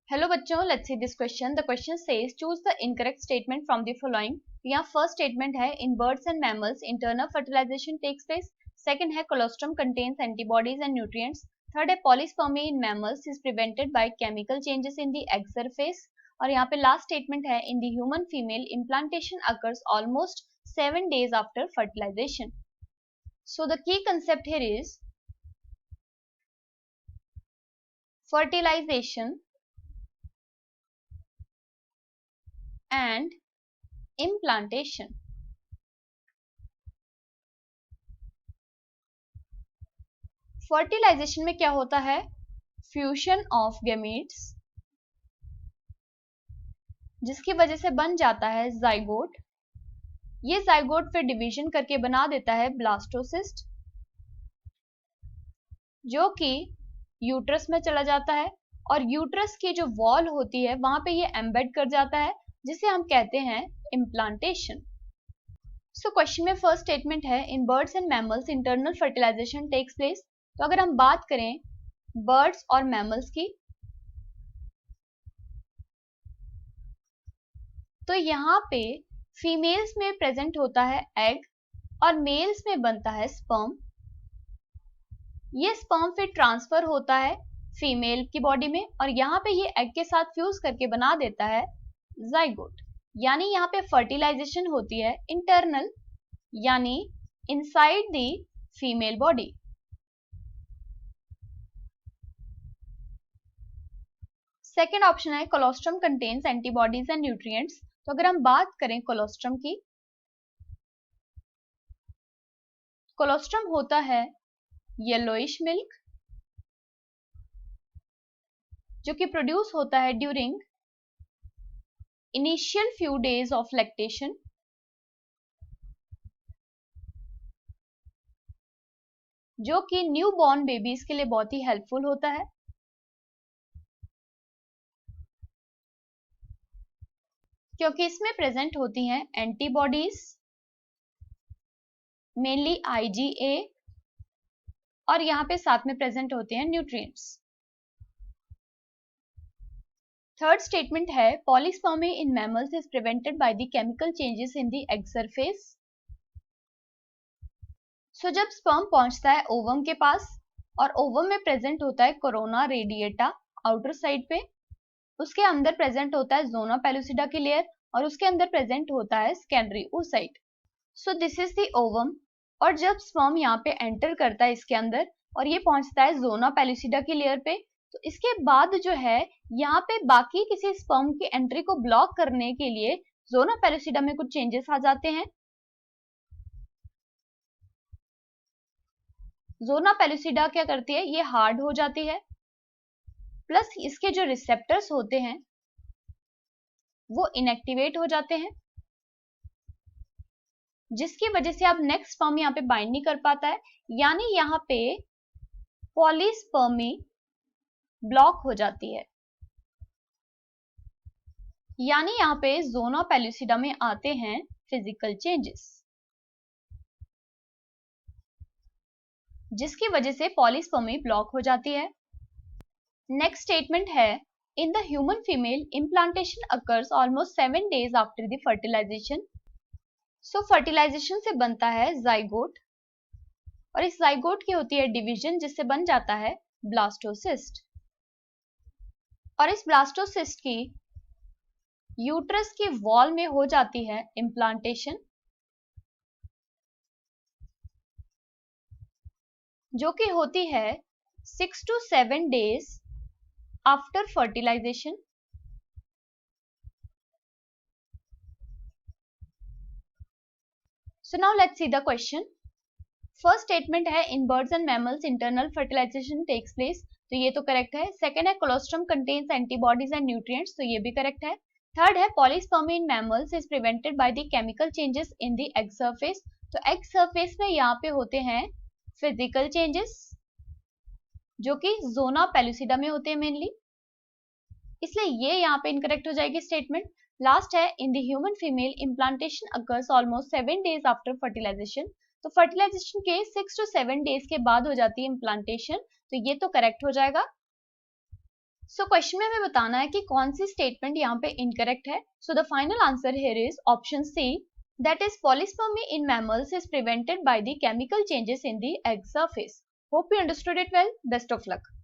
Hello बच्चों, let's see this question. The question says choose the incorrect statement from the following. यहाँ first statement है in birds and mammals internal fertilization takes place. Second है colostrum contains antibodies and nutrients. Third है polyspermy in mammals is prevented by chemical changes in the egg surface. और यहाँ पे last statement है in the human female implantation occurs almost 7 days after fertilization. So the key concept here is fertilization and implantation. Fertilization में क्या होता है? Fusion of gametes, जिसकी वजह से बन जाता है जाइगोट। ये जाइगोट फिर डिवीजन करके बना देता है ब्लास्टोसिस्ट, जो कि यूट्रस में चला जाता है और यूट्रस की जो वॉल होती है वहां पे ये एम्बेड कर जाता है, जिसे हम कहते हैं इम्प्लांटेशन। सो क्वेश्चन में फर्स्ट स्टेटमेंट है in birds and mammals internal fertilization takes place. तो अगर हम बात करें बर्ड्स और मैमल्स की, तो यहाँ पे फीमेल्स में प्रेजेंट होता है एग और मेल्स में बनता है स्पर्म। ये स्पर्म फिर ट्रांसफर होता है फीमेल की बॉडी में और यहाँ पे ये एग के साथ फ्यूज करके बना देता है जाइगोट। यानी यहाँ पे फर्टिलाइजेशन होती है इंटरनल, यानी inside the female body. Second option है colostrum contains antibodies and nutrients. तो अगर हम बात करें कोलोस्ट्रम की, कोलोस्ट्रम होता है येलोइश मिल्क जो कि प्रोड्यूस होता है during initial few days of lactation, जो कि न्यू बॉर्न बेबीज के लिए बहुत ही हेल्पफुल होता है। क्योंकि इसमें प्रेजेंट होती हैं एंटीबॉडीज, मेनली IgA, और यहाँ पे साथ में प्रेजेंट होते हैं न्यूट्रिएंट्स। थर्ड स्टेटमेंट है polyspermy in mammals is prevented by the chemical changes in the egg surface. So जब स्पर्म पहुंचता है ओवम के पास और ओवम में प्रेजेंट होता है कोरोना रेडिएटा आउटर साइड पे, उसके अंदर प्रेजेंट होता है जोना पेलुसिडा की लेयर और उसके अंदर प्रेजेंट होता है secondary oocyte। So this is the ovum. और जब स्पर्म यहाँ पे एंटर करता है इसके अंदर और ये पहुंचता है जोना पेलुसिडा की लेयर पे, तो इसके बाद जो है यहाँ पे बाकी किसी स्पर्म की एंट्री को ब्लॉक करने के लिए जोना पेलुसिडा में कुछ चेंजेस आ जाते हैं। जोना पेलुसिडा क्या करती है, ये हार्ड हो जाती है, प्लस इसके जो रिसेप्टर्स होते हैं वो इनएक्टिवेट हो जाते हैं, जिसकी वजह से अब नेक्स्ट स्पर्म यहाँ पे बाइंड नहीं कर पाता है, यानी यहाँ पे पॉलीस्पर्मी ब्लॉक हो जाती है। यानी यहाँ पे जोना पेलुसिडा में आते हैं फिजिकल चेंजेस, जिसकी वजह से पॉलीस्पर्मी ब्लॉक हो जाती है। नेक्स्ट स्टेटमेंट है in the human female implantation occurs almost 7 days after the fertilization. So fertilization से बनता है जाइगोट और इस जाइगोट की होती है डिवीजन, जिससे बन जाता है ब्लास्टोसिस्ट। और इस ब्लास्टोसिस्ट की यूट्रस की वॉल में हो जाती है इम्प्लांटेशन, जो कि होती है 6 to 7 days after fertilization. So now let's see the question. First statement है in birds and mammals internal fertilization takes place, तो ये तो करेक्ट है। सेकंड है colostrum contains antibodies and nutrients, तो ये भी करेक्ट है। थर्ड है polyspermy in mammals is prevented by the chemical changes in the egg surface, तो एग सरफेस में यहाँ पे होते हैं फिजिकल चेंजेस, जो कि जोना पेलुसिडा में होते हैं मेनली, इसलिए ये यहाँ पे इनकरेक्ट हो जाएगी स्टेटमेंट। लास्ट है in the human female implantation occurs almost 7 days after fertilization, तो फर्टिलाइजेशन के 6 to 7 days के बाद हो जाती है इम्प्लांटेशन, तो ये तो करेक्ट हो जाएगा। सो क्वेश्चन में हमें बताना है कि कौन सी स्टेटमेंट यहाँ पे इनकरेक्ट है. So the final answer here is option C, that is polyspermy in mammals is prevented by the chemical changes in the egg surface. Hope you understood it well. Best of luck.